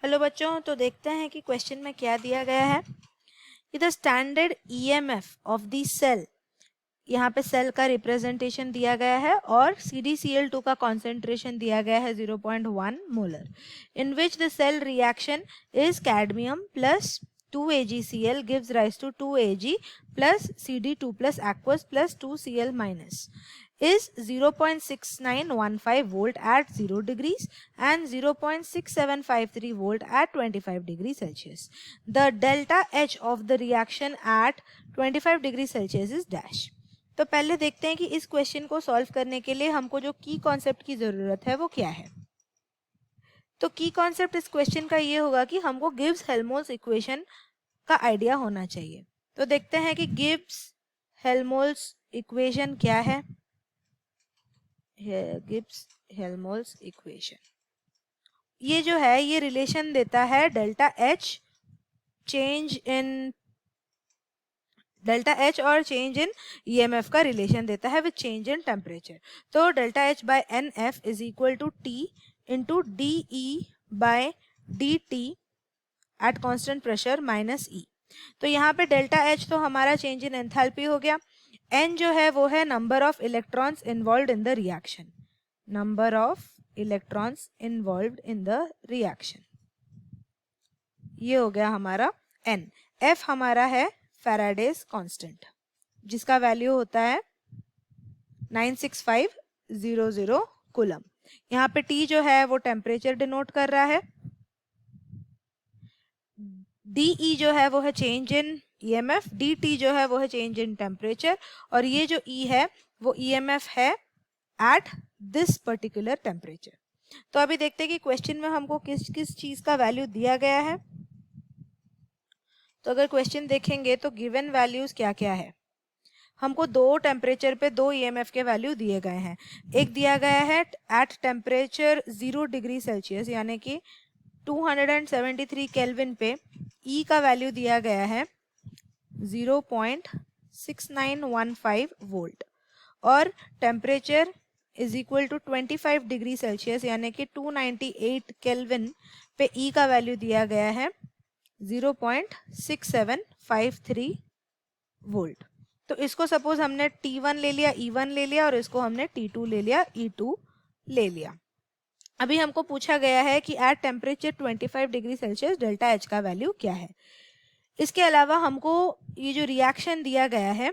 Hello बच्चों, तो देखते हैं कि क्वेश्चन में क्या दिया गया है कि the standard EMF of the cell, यहाँ पे सेल का रिप्रेजेंटेशन दिया गया है और CdCl2 का कॉन्सेंट्रेशन दिया गया है 0.1 molar, in which the cell reaction is cadmium plus 2AgCl gives rise to 2Ag plus Cd2 plus aqueous plus 2Cl minus is 0.6915 volt at 0 degrees and 0.6753 volt at 25 degrees Celsius. The delta H of the reaction at 25 degrees Celsius is dash. तो पहले देखते हैं कि इस question को solve करने के लिए हमको जो की कॉन्सेप्ट की ज़रूरत है वो क्या है। तो की कॉन्सेप्ट इस क्वेश्चन का ये होगा कि हमको गिब्स हेल्महोल्ट्ज इक्वेशन का आइडिया होना चाहिए। तो देखते हैं कि गिब्स हेल्महोल्ट्ज इक्वेशन क्या है। गिब्स हेल्महोल्ट्ज इक्वेशन ये जो है ये रिलेशन देता है डेल्टा एच और चेंज इन ईएमएफ का रिलेशन देता है विद चेंज इन टेम्परेचर। तो delta H by N F is equal to T into D E by D T at constant pressure minus E. तो यहाँ पे डेल्टा एच तो हमारा चेंज इन एंथैल्पी हो गया। एन जो है वो है number of electrons involve in the reaction, number of electrons involve in the reaction, ये हो गया हमारा एन। एफ हमारा है फैराडेज कांस्टेंट जिसका वैल्यू होता है 96500 कूलम। यहाँ पे टी जो है वो टेम्परेचर डिनोट कर रहा है, डी जो है वो है change in EMF, D T जो है वो है चेंज इन टेम्परेचर, और ये जो ई है वो ईएमएफ है एट दिस पर्टिकुलर टेम्परेचर। तो अभी देखते हैं कि क्वेश्चन में हमको किस किस चीज का वैल्यू दिया गया है। तो अगर क्वेश्चन देखेंगे तो गिवन वैल्यूज क्या क्या है। हमको दो टेम्परेचर पे दो ईएमएफ के वैल्यू दिए गए हैं। एक दिया गया है एट टेम्परेचर 0 डिग्री सेल्सियस यानी कि 273 केल्विन पे ई का वैल्यू दिया गया है 0.6915 वोल्ट, और temperature is equal to 25 degree Celsius यानी कि 298 केल्विन पे ई का वैल्यू दिया गया है 0.6753 वोल्ट। तो इसको सपोज हमने T1 ले लिया, E1 ले लिया, और इसको हमने T2 ले लिया, E2 ले लिया। अभी हमको पूछा गया है कि at temperature 25 degree Celsius delta H का वैल्यू क्या है। इसके अलावा हमको ये जो रिएक्शन दिया गया है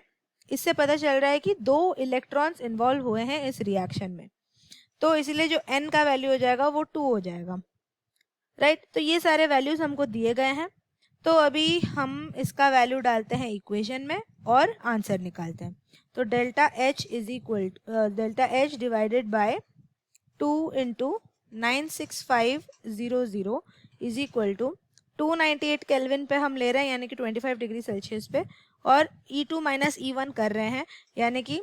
इससे पता चल रहा है कि दो इलेक्ट्रॉन्स इन्वॉल्व हुए हैं इस रिएक्शन में, तो इसलिए जो n का वैल्यू हो जाएगा वो 2 हो जाएगा, राइट। तो ये सारे वैल्यूज हमको दिए गए हैं। तो अभी हम इसका वैल्यू डालते हैं इक्वेशन में और आंसर निकालते हैं। तो delta H is equal delta H divided by 2 into 96500 is equal to 298 kelvin पे हम ले रहे हैं यानी कि 25 डिग्री सेल्सियस पे, और E2 माइनस E1 कर रहे हैं यानी कि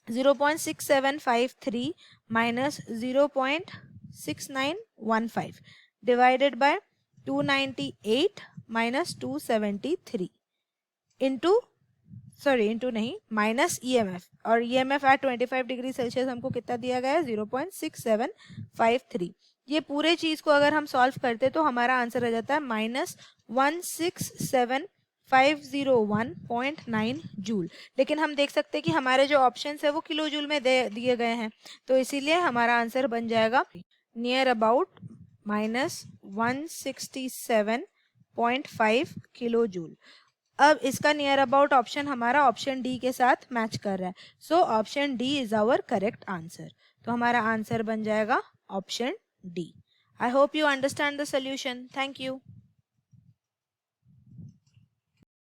0.6753 minus 0.6915 divided by 298 minus 273 into नहीं माइनस ईएमएफ, और ईएमएफ एट 25 डिग्री सेल्सियस हमको कितना दिया गया है 0.6753। ये पूरे चीज को अगर हम सॉल्व करते तो हमारा आंसर आ जाता है -167,501.9 जूल। लेकिन हम देख सकते हैं कि हमारे जो ऑप्शन है वो किलो जूल में दिए गए हैं, तो इसीलिए हमारा आंसर बन जाएगा नियर अबाउट -167.5 किलो जूल। अब इसका नियर अबाउट ऑप्शन हमारा ऑप्शन डी के साथ मैच कर रहा है, so option D is our correct answer. तो हमारा आंसर बन जाएगा option D. I hope you understand the solution. Thank you.